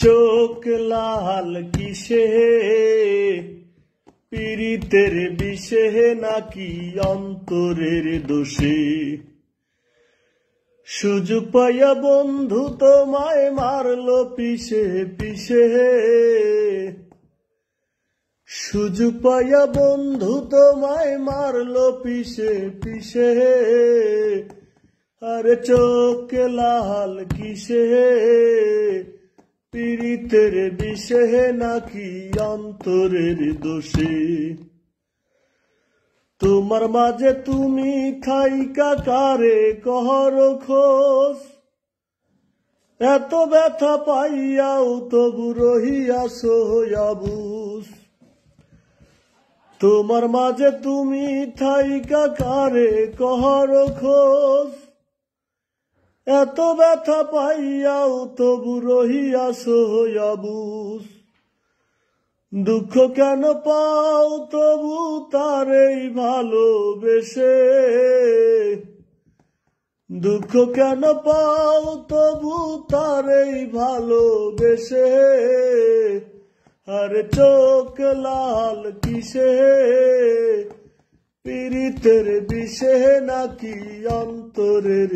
চোখ লাল কিসে, পীড়িতের বিষে নাকি অন্তরের দোষে? সুযোগ পাইয়া বন্ধু তোমায় মারলো পিছে পিছে, সুযোগ পাইয়া বন্ধু তোমায় মারলো পিছে পিছে। আরে চোখ লাল কিসে, পীড়িতের বিষে নাকি অন্তরের দোষে? তোমার মাঝে তুমি থাইকা কারে কহর খোঁজ, এত ব্যথা পাইয়াও তবু রহিয়াছো অবুঝ। তোমার মাঝে তুমি থাইকা কারে কহর খোঁজ, এত ব্যথা পাইয়াও তবু রহিয়াছো অবুঝ। দুঃখ কেন পাও তবু তারেই ভালোবেসে, দুঃখ কেন পাও তবু তারেই ভালোবেসে। আরে চোখ লাল কিসে, পীড়িতের বিষে নাকি অন্তরের